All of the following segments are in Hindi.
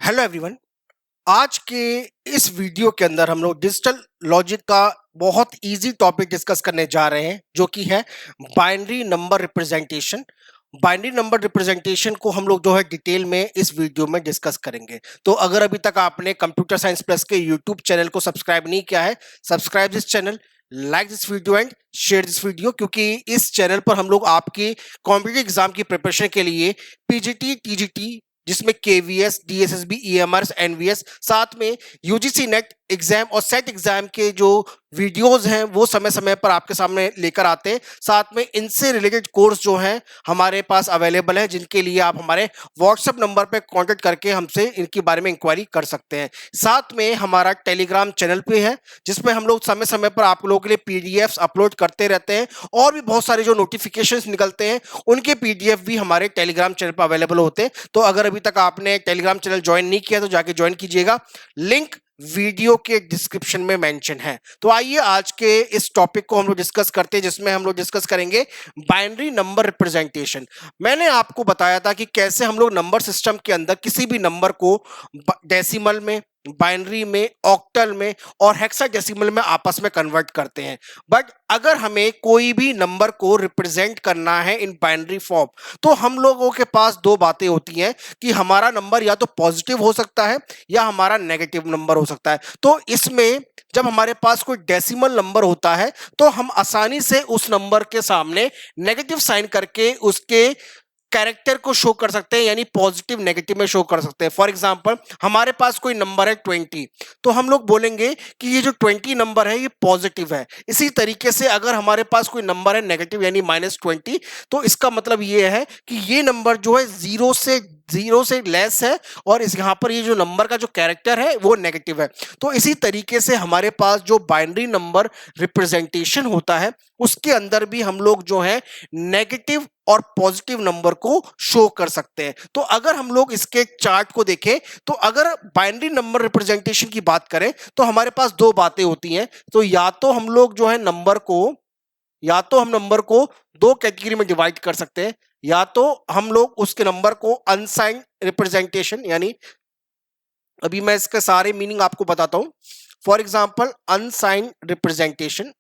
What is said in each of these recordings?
Hello everyone. आज के इस वीडियो के अंदर हम लोग डिजिटल लॉजिक का बहुत इजी टॉपिक डिस्कस करने जा रहे हैं, जो कि है binary number representation. Binary number representation को हम लोग जो है डिटेल में इस वीडियो में डिस्कस करेंगे। तो अगर अभी तक आपने कंप्यूटर साइंस प्लस के यूट्यूब चैनल को सब्सक्राइब नहीं किया है, subscribe this channel, like this video and share this video, क्योंकि इस चैनल पर हम लोग आपकी कॉम्पिटिटिव एग्जाम की प्रिपरेशन के लिए पीजीटी, टीजीटी, जिसमें केवीएस, डीएसएसबी, ईएमआर, एनवीएस, साथ में यूजीसी नेट एग्जाम और सेट एग्जाम के जो वीडियोस हैं वो समय समय पर आपके सामने लेकर आते हैं। साथ में इनसे रिलेटेड कोर्स जो हैं हमारे पास अवेलेबल है, जिनके लिए आप हमारे व्हाट्सएप नंबर पे कांटेक्ट करके हमसे इनके बारे में इंक्वायरी कर सकते हैं। साथ में हमारा टेलीग्राम चैनल पे है, जिसमें हम लोग समय समय पर आप लोगों के लिए पीडीएफ्स अपलोड करते रहते हैं, और भी बहुत सारे जो नोटिफिकेशंस निकलते हैं उनके पीडीएफ भी हमारे टेलीग्राम चैनल पर अवेलेबल होते हैं। तो अगर अभी तक आपने टेलीग्राम चैनल ज्वाइन नहीं किया तो जाके ज्वाइन कीजिएगा, लिंक वीडियो के डिस्क्रिप्शन में मेंशन है। तो आइए आज के इस टॉपिक को हम लोग डिस्कस करते हैं, जिसमें हम लोग डिस्कस करेंगे बाइनरी नंबर रिप्रेजेंटेशन। मैंने आपको बताया था कि कैसे हम लोग नंबर सिस्टम के अंदर किसी भी नंबर को डेसिमल में, बाइनरी में, ऑक्टल में और हेक्साडेसिमल में आपस में कन्वर्ट करते हैं। बट अगर हमें कोई भी नंबर को रिप्रेजेंट करना है इन बाइनरी फॉर्म, तो हम लोगों के पास दो बातें होती हैं कि हमारा नंबर या तो पॉजिटिव हो सकता है या हमारा नेगेटिव नंबर हो सकता है। तो इसमें जब हमारे पास कोई डेसिमल नंबर होता है तो हम आसानी से उस नंबर के सामने नेगेटिव साइन करके उसके कैरेक्टर को शो कर सकते हैं, यानी पॉजिटिव नेगेटिव में शो कर सकते हैं। फॉर एग्जांपल, हमारे पास कोई नंबर है 20, तो हम लोग बोलेंगे कि ये जो 20 नंबर है ये पॉजिटिव है। इसी तरीके से अगर हमारे पास कोई नंबर है नेगेटिव यानी -20, तो इसका मतलब ये है कि ये नंबर जो है जीरो से लेस है, और इस यहाँ पर ये जो नंबर का जो कैरेक्टर है वो नेगेटिव है। तो इसी तरीके से हमारे पास जो बाइनरी नंबर रिप्रेजेंटेशन होता है उसके अंदर भी हम लोग जो है नेगेटिव और पॉजिटिव नंबर को शो कर सकते हैं। तो अगर हम लोग इसके चार्ट को देखें, तो अगर बाइनरी नंबर रिप्रेजेंटेशन की बात करें तो हमारे पास दो बातें होती हैं। तो या तो हम लोग जो है नंबर को दो कैटेगरी में डिवाइड कर सकते हैं, या तो हम लोग उसके नंबर को अनसाइंड रिप्रेजेंटेशन, यानी अभी मैं इसके सारे मीनिंग आपको बताता हूं। For example, unsigned representation,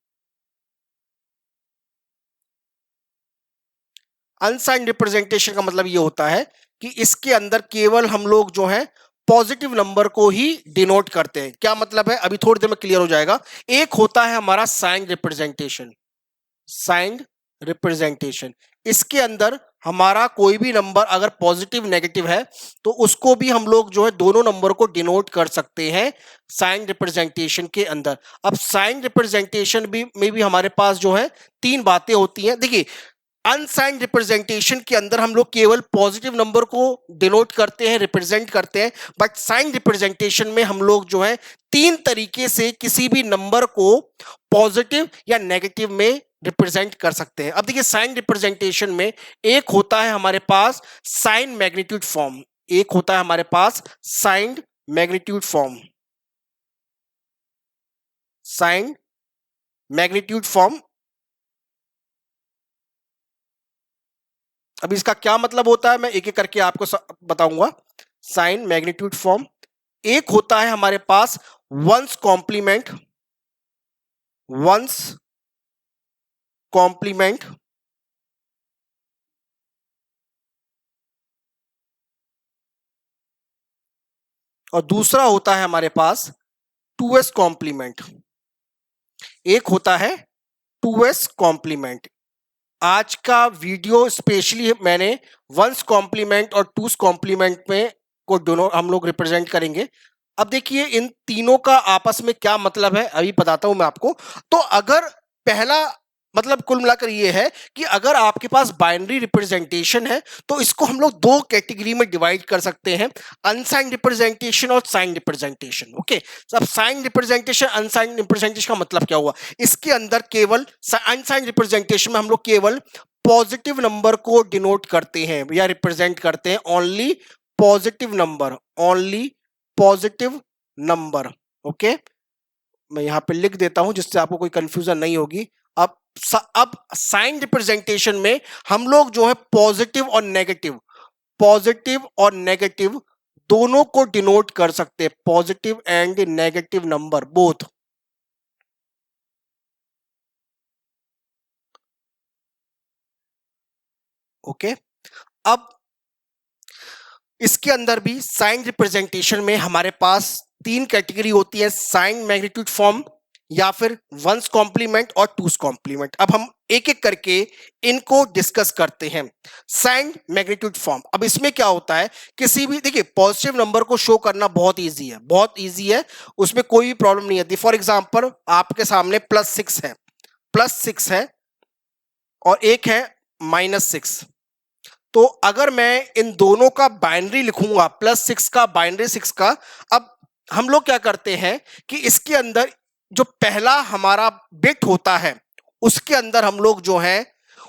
unsigned representation का मतलब ये होता है कि इसके अंदर केवल हम लोग जो है पॉजिटिव नंबर को ही डिनोट करते हैं। क्या मतलब है, अभी थोड़ी देर में क्लियर हो जाएगा। एक होता है हमारा साइंड रिप्रेजेंटेशन, साइंड रिप्रेजेंटेशन, इसके अंदर हमारा कोई भी नंबर अगर पॉजिटिव नेगेटिव है तो उसको भी हम लोग जो है दोनों नंबर को डिनोट कर सकते हैं साइन रिप्रेजेंटेशन के अंदर। अब साइन रिप्रेजेंटेशन में भी हमारे पास जो है तीन बातें होती हैं। देखिए, अनसाइंड रिप्रेजेंटेशन के अंदर हम लोग केवल पॉजिटिव नंबर को डिनोट करते हैं, रिप्रेजेंट करते हैं, बट साइन रिप्रेजेंटेशन में हम लोग जो है तीन तरीके से किसी भी नंबर को पॉजिटिव या नेगेटिव में रिप्रेजेंट कर सकते हैं। अब देखिए, साइन रिप्रेजेंटेशन में एक होता है हमारे पास साइन मैग्नीट्यूड फॉर्म, एक होता है हमारे पास sign magnitude form, sign magnitude form. अब इसका क्या मतलब होता है मैं एक एक करके आपको बताऊंगा। साइन मैग्नीट्यूड फॉर्म, एक होता है हमारे पास वंस कॉम्प्लीमेंट, वंस कॉम्प्लीमेंट, और दूसरा होता है हमारे पास 2s कॉम्प्लीमेंट, एक होता है 2s कॉम्प्लीमेंट। आज का वीडियो स्पेशली मैंने वंस कॉम्प्लीमेंट और टूस कॉम्प्लीमेंट में को दोनों हम लोग रिप्रेजेंट करेंगे। अब देखिए, इन तीनों का आपस में क्या मतलब है अभी बताता हूं मैं आपको। तो अगर पहला मतलब कुल मिलाकर ये है कि अगर आपके पास बाइनरी रिप्रेजेंटेशन है तो इसको हम लोग दो कैटेगरी में डिवाइड कर सकते हैं, अनसाइंड रिप्रेजेंटेशन और साइंड रिप्रेजेंटेशन। ओके, अब साइंड रिप्रेजेंटेशन, अनसाइंड रिप्रेजेंटेशन का मतलब क्या हुआ, इसके अंदर केवल अनसाइंड रिप्रेजेंटेशन में हम लोग केवल पॉजिटिव नंबर को डिनोट करते हैं या रिप्रेजेंट करते हैं, only positive number, only positive number. Okay, मैं यहां पे लिख देता हूं जिससे आपको कोई कंफ्यूजन नहीं होगी। अब साइन रिप्रेजेंटेशन में हम लोग जो है पॉजिटिव और नेगेटिव दोनों को डिनोट कर सकते हैं, positive and negative number both. Okay, अब इसके अंदर भी साइन रिप्रेजेंटेशन में हमारे पास तीन कैटेगरी होती है, साइन मैग्नीट्यूड फॉर्म या फिर वंस कॉम्प्लीमेंट और टूस कॉम्प्लीमेंट। अब हम एक एक करके इनको डिस्कस करते हैं। साइन मैग्नीट्यूड फॉर्म, अब इसमें क्या होता है, किसी भी देखिए पॉजिटिव नंबर को शो करना बहुत इजी है, बहुत इजी है, उसमें कोई भी प्रॉब्लम नहीं आती। फॉर एग्जांपल आपके सामने +6 है, +6 है और एक है -6। तो अगर मैं इन दोनों का बाइनरी लिखूंगा, +6 का बाइनरी 6 का, अब हम लोग क्या करते हैं कि इसके अंदर जो पहला हमारा बिट होता है उसके अंदर हम लोग जो है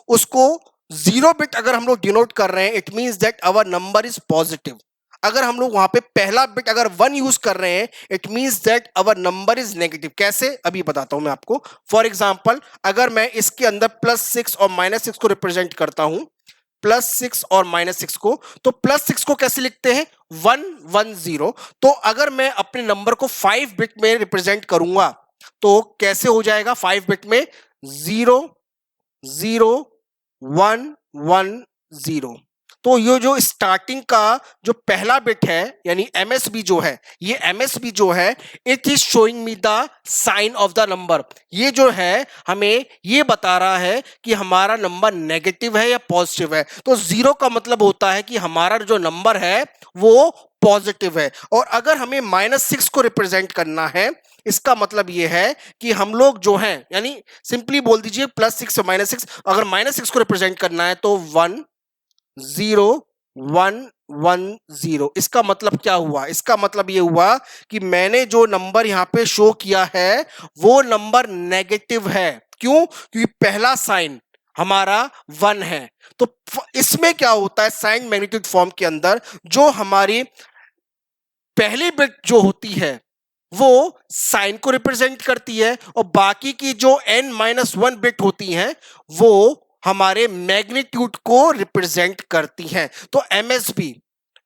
उसको 0 बिट अगर हम लोग डिनोट कर रहे हैं, it means that our number is positive. अगर हम लोग वहां पे पहला बिट अगर 1 यूज कर रहे हैं, it means that our number is negative. कैसे, अभी बताता हूं मैं आपको। फॉर एग्जांपल अगर मैं इसके अंदर +6 और -6 को रिप्रेजेंट करता हूं, +6 और -6 को, तो +6 को कैसे लिखते हैं, 110। तो अगर मैं अपने नंबर को 5 बिट में रिप्रेजेंट करूंगा तो कैसे हो जाएगा, 5 बिट में 0 0 1 1 0। तो ये जो स्टार्टिंग का जो पहला बिट है यानी एमएसबी जो है, ये एमएसबी जो है, it is showing me the sign of the number. ये जो है हमें ये बता रहा है कि हमारा नंबर नेगेटिव है या पॉजिटिव है। तो 0 का मतलब होता है कि हमारा जो नंबर है वो पॉजिटिव है। और अगर हमें -6 को रिप्रेजेंट करना है, इसका मतलब ये है कि हम लोग जो हैं, यानी सिंपली बोल दीजिए +6 और -6, अगर -6 को रिप्रेजेंट करना है तो 1 0 1 1 0। इसका मतलब क्या हुआ, इसका मतलब ये हुआ कि मैंने जो नंबर यहां पे शो किया है वो नंबर नेगेटिव है। क्यों, क्योंकि पहला साइन हमारा 1 है। तो इसमें क्या होता है, साइन मैग्नीट्यूड फॉर्म के अंदर जो हमारी पहली बिट जो होती है वो साइन को रिप्रेजेंट करती है और बाकी की जो n-1 बिट होती हैं वो हमारे मैग्नीट्यूड को रिप्रेजेंट करती हैं। तो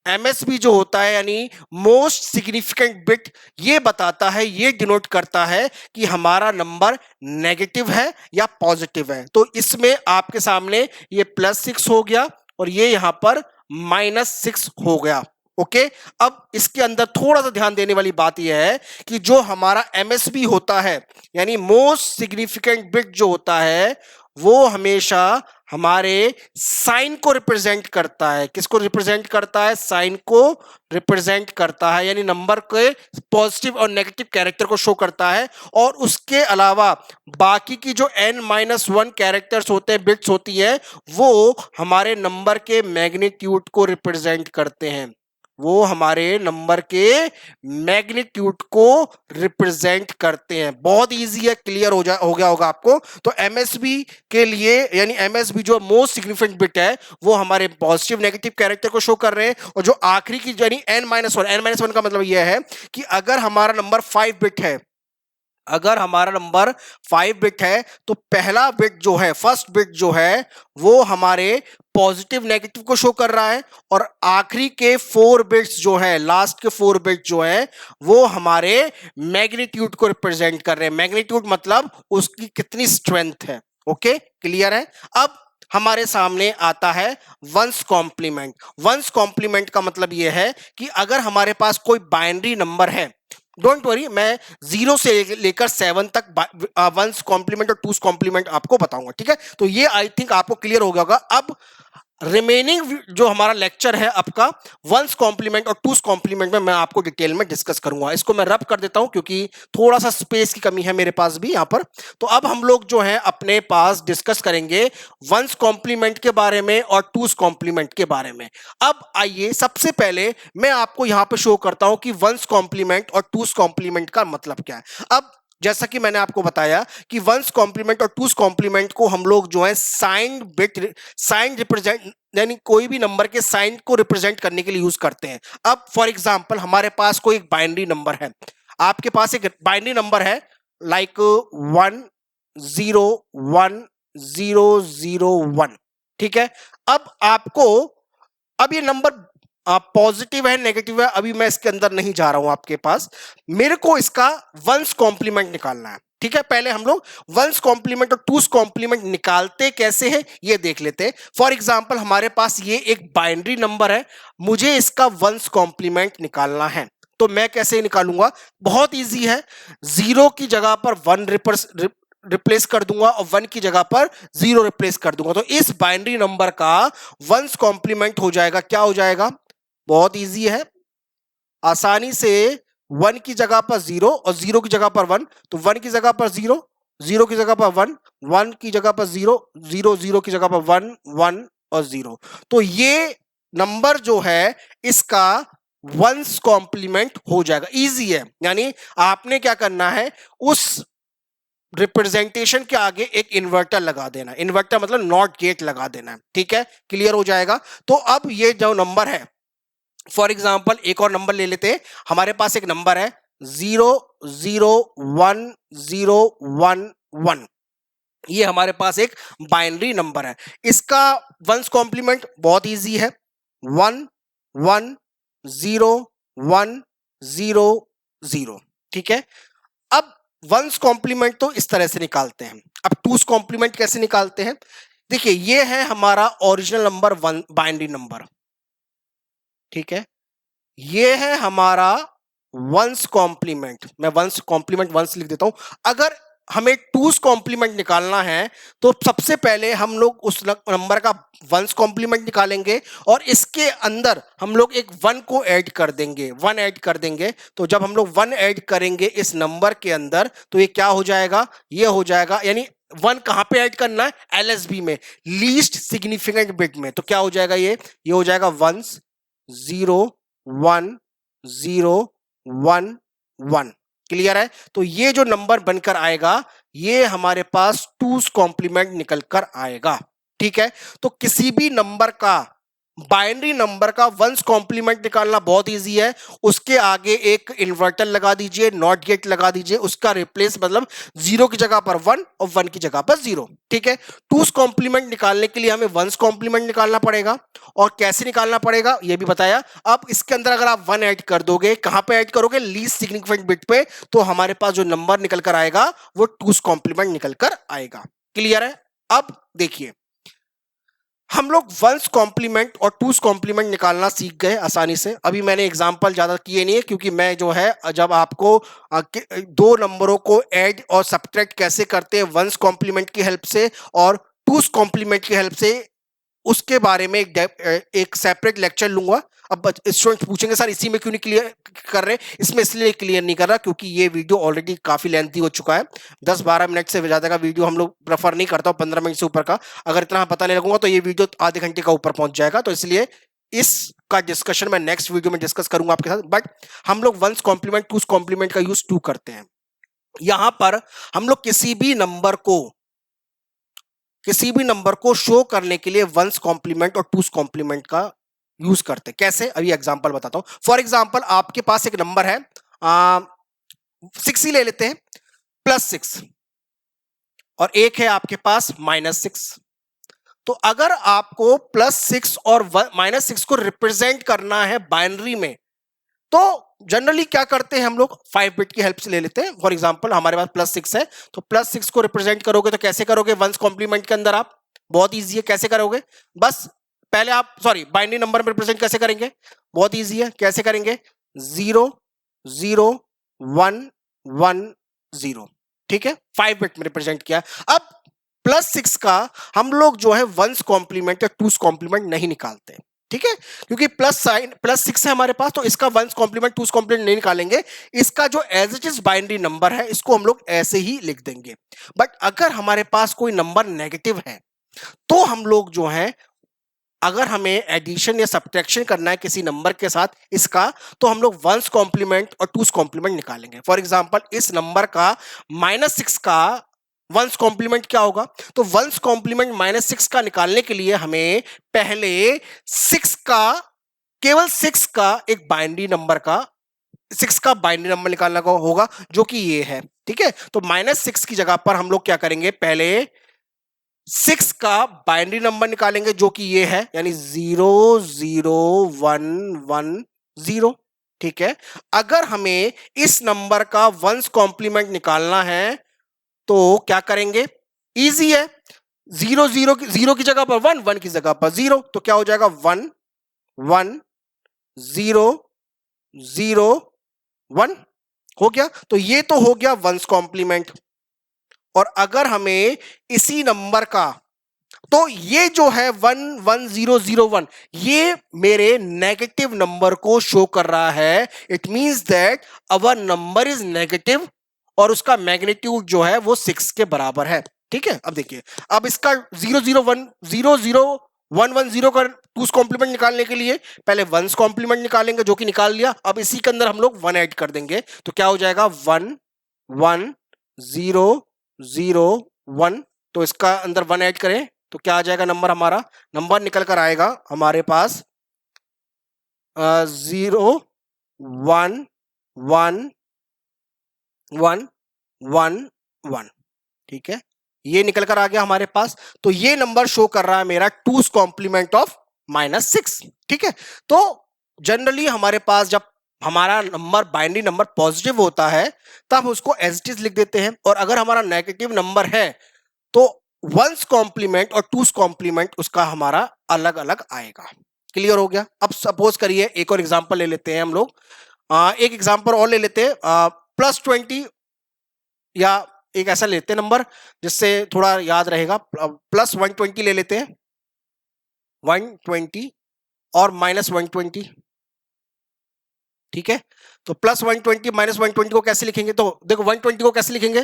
एमएसबी जो होता है यानी मोस्ट सिग्निफिकेंट बिट, ये बताता है, ये डिनोट करता है कि हमारा नंबर नेगेटिव है या पॉजिटिव है। तो इसमें आपके सामने ये +6 हो गया और ये यहां पर -6 हो गया। ओके, अब इसके अंदर थोड़ा सा ध्यान देने वाली बात यह है कि जो हमारा एमएसबी होता है यानी मोस्ट सिग्निफिकेंट बिट जो होता है वो हमेशा हमारे साइन को रिप्रेजेंट करता है। किसको रिप्रेजेंट करता है, साइन को रिप्रेजेंट करता है, यानी नंबर के पॉजिटिव और नेगेटिव कैरेक्टर को शो करता है। और उसके अलावा बाकी की जो n-1 कैरेक्टर्स होते हैं, बिट्स होती है, वो हमारे नंबर के मैग्नीट्यूड को रिप्रेजेंट करते हैं, वो हमारे नंबर के मैग्नीट्यूड को रिप्रेजेंट करते हैं। बहुत इजी है, क्लियर हो गया होगा आपको। तो एमएसबी के लिए यानी एमएसबी जो मोस्ट सिग्निफिकेंट बिट है वो हमारे पॉजिटिव नेगेटिव कैरेक्टर को शो कर रहे हैं। और जो आखिरी की यानी n-1 का मतलब यह है कि अगर हमारा नंबर 5 बिट है, अगर हमारा नंबर 5 बिट है तो पहला बिट जो है, फर्स्ट बिट जो है, वो हमारे पॉजिटिव नेगेटिव को शो कर रहा है और आखिरी के 4 बिट्स जो है, लास्ट के 4 बिट जो है, वो हमारे मैग्नीट्यूड को रिप्रेजेंट कर रहे हैं। मैग्नीट्यूड मतलब उसकी कितनी स्ट्रेंथ है। ओके, क्लियर है। अब हमारे सामने आता है वंस कॉम्प्लीमेंट। वंस कॉम्प्लीमेंट का मतलब यह है कि अगर हमारे पास कोई बाइनरी नंबर है, डोंट वरी, मैं 0 से लेकर 7 तक वंस कॉम्प्लीमेंट और टूस कॉम्प्लीमेंट आपको बताऊंगा, ठीक है। तो ये आई थिंक आपको क्लियर हो गया होगा। अब रिमेनिंग जो हमारा लेक्चर है आपका वंस कॉम्प्लीमेंट और टूस कॉम्प्लीमेंट में मैं आपको डिटेल में डिस्कस करूंगा। इसको मैं रब कर देता हूं क्योंकि थोड़ा सा स्पेस की कमी है मेरे पास भी यहां पर। तो अब हम लोग जो है अपने पास डिस्कस करेंगे वंस कॉम्प्लीमेंट के बारे में और टूस कॉम्प्लीमेंट के बारे में। अब आइए सबसे पहले मैं आपको यहां पर शो करता हूं कि वंस कॉम्प्लीमेंट और टूस कॉम्प्लीमेंट का मतलब क्या है। अब जैसा कि मैंने आपको बताया कि वंस कॉम्प्लीमेंट और टूस कॉम्प्लीमेंट को हम लोग जो है साइन रिप्रेजेंट यानी कोई भी नंबर के साइन को रिप्रेजेंट करने के लिए यूज करते हैं। अब फॉर एग्जांपल हमारे पास कोई एक बाइनरी नंबर है, आपके पास एक बाइनरी नंबर है लाइक 1 0 1 0 0 1, ठीक है। अब आपको अब ये नंबर पॉजिटिव है नेगेटिव है अभी मैं इसके अंदर नहीं जा रहा हूं आपके पास। मेरे को इसका वंस कॉम्प्लीमेंट निकालना है, ठीक है। पहले हम लोग वंस कॉम्प्लीमेंट और टूस कॉम्प्लीमेंट निकालते कैसे हैं ये देख लेते हैं। फॉर एग्जांपल हमारे पास ये एक बाइनरी नंबर है, मुझे इसका वंस कॉम्प्लीमेंट निकालना है, तो मैं कैसे निकालूंगा? बहुत इजी है, जीरो की जगह पर वन रिप्लेस कर दूंगा और वन की जगह पर जीरो रिप्लेस कर दूंगा, तो इस बाइनरी नंबर का वंस कॉम्प्लीमेंट हो जाएगा, क्या हो जाएगा? बहुत इजी है, आसानी से वन की जगह पर जीरो और जीरो की जगह पर वन, तो वन की जगह पर जीरो, जीरो की जगह पर वन, वन की जगह पर जीरो, जीरो जीरो की जगह पर वन, वन और जीरो। तो ये नंबर जो है इसका वंस कॉम्प्लीमेंट हो जाएगा, इजी है। यानी आपने क्या करना है, उस रिप्रेजेंटेशन के आगे एक इन्वर्टर लगा देना, इन्वर्टर मतलब नॉट गेट लगा देना है, ठीक है, क्लियर हो जाएगा। तो अब ये जो नंबर है, फॉर एग्जाम्पल एक और नंबर ले लेते हैं, हमारे पास एक नंबर है 001011, ये हमारे पास एक बाइनरी नंबर है। इसका वंस कॉम्प्लीमेंट बहुत इजी है, 110100, ठीक है। अब वंस कॉम्प्लीमेंट तो इस तरह से निकालते हैं, अब टूस कॉम्प्लीमेंट कैसे निकालते हैं? देखिए ये है हमारा original number one binary number, ठीक है, ये है हमारा वंस कॉम्प्लीमेंट, मैं वंस कॉम्प्लीमेंट वंस लिख देता हूं। अगर हमें टूस कॉम्प्लीमेंट निकालना है तो सबसे पहले हम लोग उस नंबर का वंस कॉम्प्लीमेंट निकालेंगे और इसके अंदर हम लोग एक वन को ऐड कर देंगे, वन ऐड कर देंगे। तो जब हम लोग वन ऐड करेंगे इस नंबर के अंदर तो ये क्या हो जाएगा? ये हो जाएगा, यानी वन कहां पे ऐड करना है? एलएसबी में, लीस्ट सिग्निफिकेंट बिट में। तो क्या हो जाएगा? ये हो जाएगा वंस 01011, क्लियर है? तो ये जो नंबर बनकर आएगा ये हमारे पास टूस कॉम्प्लीमेंट निकल कर आएगा, ठीक है। तो किसी भी नंबर का, बाइनरी नंबर का वंस कॉम्प्लीमेंट निकालना बहुत इजी है, उसके आगे एक इन्वर्टर लगा दीजिए, नॉट गेट लगा दीजिए, उसका रिप्लेस मतलब जीरो की जगह पर वन और वन की जगह पर जीरो, ठीक है। टूस कॉम्प्लीमेंट निकालने के लिए हमें वंस कॉम्प्लीमेंट निकालना पड़ेगा, और कैसे निकालना पड़ेगा ये भी बताया। अब इसके अंदर अगर आप वन ऐड कर दोगे, कहां पे ऐड करोगे? लीस्ट सिग्निफिकेंट बिट पे, तो हमारे पास जो नंबर निकल कर आएगा वो टूस कॉम्प्लीमेंट निकल कर आएगा, क्लियर है? अब देखिए हम लोग वंस कॉम्प्लीमेंट और टूस कॉम्प्लीमेंट निकालना सीख गए आसानी से। अभी मैंने एग्जांपल ज्यादा किए नहीं है क्योंकि मैं जो है जब आपको दो नंबरों को ऐड और सब्ट्रैक्ट कैसे करते हैं वंस कॉम्प्लीमेंट की हेल्प से और टूस कॉम्प्लीमेंट की हेल्प से, उसके बारे में एक सेपरेट लेक्चर लूंगा। अब स्टूडेंट पूछेंगे सर इसी में क्यों नहीं क्लियर कर रहे? इसमें इसलिए क्लियर नहीं कर रहा क्योंकि ये वीडियो ऑलरेडी काफी लेंथी हो चुका है, 10-12 मिनट से ज्यादा का वीडियो हम लोग प्रेफर नहीं करता, 15 मिनट से ऊपर का। अगर इतना पता नहीं लगूंगा तो ये वीडियो आधे घंटे का ऊपर पहुंच जाएगा, तो इसलिए इसका डिस्कशन मैं नेक्स्ट वीडियो में डिस्कस करूंगा आपके साथ। बट हम लोग वंस कॉम्प्लीमेंट टूस कॉम्प्लीमेंट का यूज टू करते हैं। यहां पर हम लोग किसी भी नंबर को शो करने के लिए वंस कॉम्प्लीमेंट और टूस कॉम्प्लीमेंट का यूज करते हैं। कैसे? अभी एग्जांपल बताता हूं। फॉर एग्जांपल आपके पास एक नंबर है 6 ही ले लेते हैं, +6, और एक है आपके पास -6। तो अगर आपको +6 और -6 को रिप्रेजेंट करना है बाइनरी में, तो जनरली क्या करते हैं हम लोग? 5 बिट की हेल्प से ले लेते हैं। फॉर एग्जांपल हमारे पास +6 है, तो +6 को रिप्रेजेंट करोगे तो कैसे करोगे वंस कॉम्प्लीमेंट के अंदर? आप बहुत इजी है, कैसे करोगे? बस पहले आप बाइनरी नंबर में रिप्रेजेंट कैसे करेंगे? बहुत इजी है, कैसे करेंगे? 00110, ठीक है, 5 बिट में रिप्रेजेंट किया। अब +6 का हम लोग जो है वंस कॉम्प्लीमेंट या टूस कॉम्प्लीमेंट नहीं निकालते, ठीक है, क्योंकि +6 है हमारे पास, तो इसका वंस कॉम्प्लीमेंट टूस कॉम्प्लीमेंट नहीं निकालेंगे। इसका जो as it is binary number है इसको हम लोग ऐसे ही लिख देंगे। बट अगर हमारे पास कोई नंबर नेगेटिव है तो हम लोग जो है, अगर हमें एडिशन या सब्ट्रैक्शन करना है किसी नंबर के साथ इसका, तो हम लोग वंस कॉम्प्लीमेंट और टूस कॉम्प्लीमेंट निकालेंगे। फॉर एग्जांपल इस नंबर का -6 का वंस कॉम्प्लीमेंट क्या होगा? तो वंस कॉम्प्लीमेंट -6 का निकालने के लिए हमें पहले 6 का, केवल 6 का एक बाइनरी नंबर का 6 का बाइनरी नंबर निकालना होगा, जो कि ये है, ठीक है। तो -6 की जगह पर हम लोग क्या करेंगे? पहले 6 का बाइनरी नंबर निकालेंगे जो कि ये है, यानी 00110। ठीक है, अगर हमें इस नंबर का वंस कॉम्प्लीमेंट निकालना है तो क्या करेंगे? इजी है, जीरो की जगह पर वन की जगह पर जीरो, तो क्या हो जाएगा? 1 1 0 0 1 हो गया। तो ये तो हो गया वंस कॉम्प्लीमेंट। और अगर हमें इसी नंबर का, तो ये जो है 1 1 0 0 1, ये मेरे नेगेटिव नंबर को शो कर रहा है। It means that our number is negative और उसका मैग्नीट्यूड जो है वो 6 के बराबर है। ठीक है, अब देखिए, अब इसका 0 0 1 0 0 1 1 0 का टूस कॉम्प्लीमेंट निकालने के लिए पहले वंस कॉम्प्लीमेंट निकालेंगे, जो कि निकाल लिया। अब इसी के अंदर हम लोग 1 ऐड कर देंगे, तो क्या हो जाएगा? 1 1 0 0 1। तो इसका अंदर 1 ऐड करें तो क्या आ जाएगा? नंबर हमारा, नंबर निकल कर आएगा हमारे पास 0 1 1 1 1 1। ठीक है, ये निकल कर आ गया हमारे पास। तो ये नंबर शो कर रहा है मेरा टूस कॉम्प्लीमेंट ऑफ -6। ठीक है, तो जनरली हमारे पास जब हमारा नंबर बाइनरी नंबर पॉजिटिव होता है तब उसको एज इट इज लिख देते हैं, और अगर हमारा नेगेटिव नंबर है तो वंस कॉम्प्लीमेंट और टूस कॉम्प्लीमेंट उसका हमारा अलग अलग आएगा। क्लियर हो गया? अब सपोज करिए एक और एग्जांपल ले लेते हैं हम लोग, एक एग्जांपल और ले लेते हैं, +20, या एक ऐसा लेते हैं नंबर जिससे थोड़ा याद रहेगा, +120 ले लेते हैं, 120 और -120। ठीक है, तो +120 -120 को कैसे लिखेंगे? तो देखो 120 को कैसे लिखेंगे,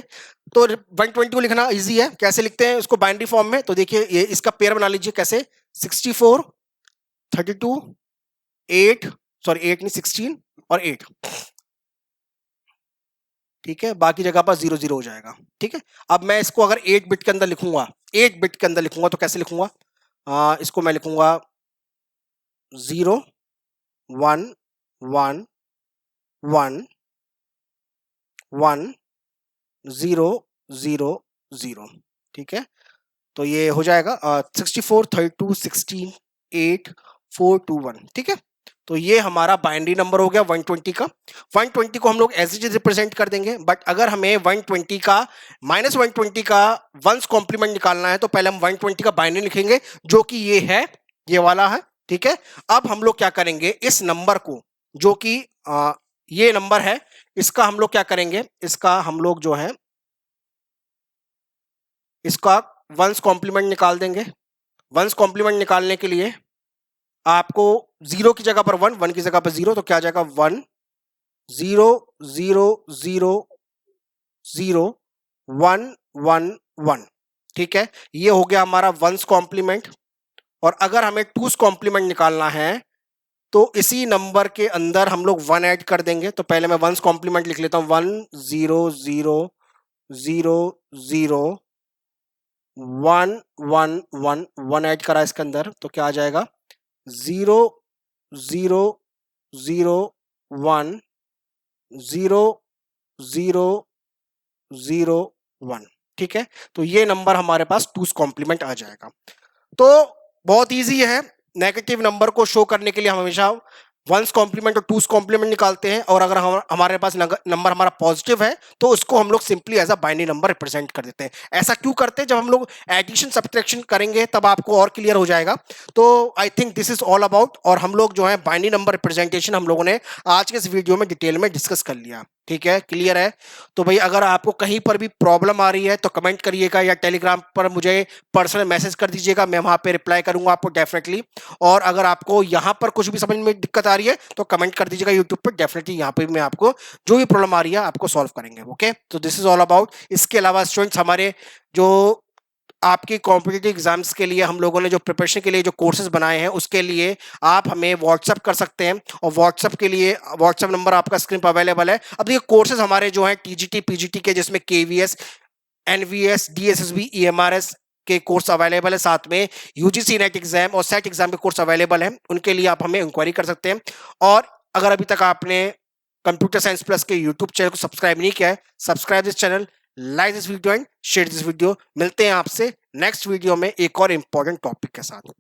तो 120 को लिखना इजी है। कैसे लिखते हैं उसको बाइनरी फॉर्म में? तो देखिए, ये इसका पेयर बना लीजिए। कैसे? 64 32 8, सॉरी 8 नहीं, 16 और 8। ठीक है, बाकी जगह पर 0 0 हो जाएगा। ठीक है, अब मैं इसको अगर 8 बिट के अंदर लिखूंगा, 8 बिट के अंदर लिखूंगा तो कैसे लिखूंगा? इसको मैं लिखूंगा 0 1 1 1 1 0 0 0। ठीक है, तो ये हो जाएगा 64 32 16 8 4 2 1। ठीक है, तो ये हमारा बाइनरी नंबर हो गया 120 का। 120 को हम लोग एज इट इज रिप्रेजेंट कर देंगे, बट अगर हमें 120 का -120 का वंस कॉम्प्लीमेंट निकालना है तो पहले हम 120 का बाइनरी लिखेंगे, जो कि ये है, ये वाला है। ठीक है, अब हम लोग क्या करेंगे? इस नंबर को, जो कि ये नंबर है, इसका हम लोग क्या करेंगे? इसका हम लोग जो है इसका वंस कॉम्प्लीमेंट निकाल देंगे। वंस कॉम्प्लीमेंट निकालने के लिए आपको 0 की जगह पर 1, 1 की जगह पर 0, तो क्या आ जाएगा? 1 0 0 0 0 1 1 1। ठीक है, ये हो गया हमारा वंस कॉम्प्लीमेंट। और अगर हमें टूस कॉम्प्लीमेंट निकालना है तो इसी नंबर के अंदर हम लोग 1 ऐड कर देंगे। तो पहले मैं वंस कॉम्प्लीमेंट लिख लेता हूं, 1 0 0 0 0 1 1 1 1 ऐड करा इसके अंदर, तो क्या आ जाएगा? 0 0 0 1 0 0 0 1। ठीक है, तो ये नंबर हमारे पास टूस कॉम्प्लीमेंट आ जाएगा। तो बहुत इजी है, नेगेटिव नंबर को शो करने के लिए हम हमेशा वंस कॉम्प्लीमेंट और टूस कॉम्प्लीमेंट निकालते हैं, और अगर हमारे पास नंबर हमारा पॉजिटिव है तो उसको हम लोग simply as a binary number represent कर देते हैं। ऐसा क्यों करते हैं? जब हम लोग एडिशन सब्ट्रैक्शन करेंगे तब आपको और क्लियर हो जाएगा। तो I think this is all about, और हम लोग जो है बाइनरी नंबर रिप्रेजेंटेशन हम लोगों ने आज के इस वीडियो में डिटेल में डिस्कस कर लिया। ठीक है, क्लियर है? तो भाई अगर आपको कहीं पर भी प्रॉब्लम आ रही है तो कमेंट करिएगा, या टेलीग्राम पर मुझे पर्सनल मैसेज कर दीजिएगा, मैं वहां पे रिप्लाई करूंगा आपको डेफिनेटली। और अगर आपको यहां पर कुछ भी समझ में दिक्कत आ रही है तो कमेंट कर दीजिएगा यूट्यूब पर, डेफिनेटली यहाँ पे मैं आपको जो भी प्रॉब्लम आ रही है आपको सॉल्व करेंगे। ओके, तो दिस इज ऑल अबाउट। इसके अलावा स्टूडेंट्स, हमारे जो आपकी कॉम्पिटिटिव एग्जाम्स के लिए हम लोगों ने जो प्रिपरेशन के लिए जो कोर्सेज बनाए हैं उसके लिए आप हमें व्हाट्सअप कर सकते हैं, और व्हाट्सअप के लिए व्हाट्सअप नंबर आपका स्क्रीन पर अवेलेबल है। अब देखिए, कोर्सेज हमारे जो हैं टीजीटी पीजीटी के, जिसमें केवीएस एनवीएस डीएसएसबी ईएमआरएस के कोर्स अवेलेबल है, साथ में यूजीसी नेट एग्जाम और सेट एग्जाम के कोर्स अवेलेबल है, उनके लिए आप हमें इंक्वायरी कर सकते हैं। और अगर अभी तक आपने कंप्यूटर साइंस प्लस के यूट्यूब चैनल को सब्सक्राइब नहीं किया है, subscribe this channel, like this video and share this video. मिलते हैं आपसे नेक्स्ट वीडियो में एक और इंपॉर्टेंट टॉपिक के साथ।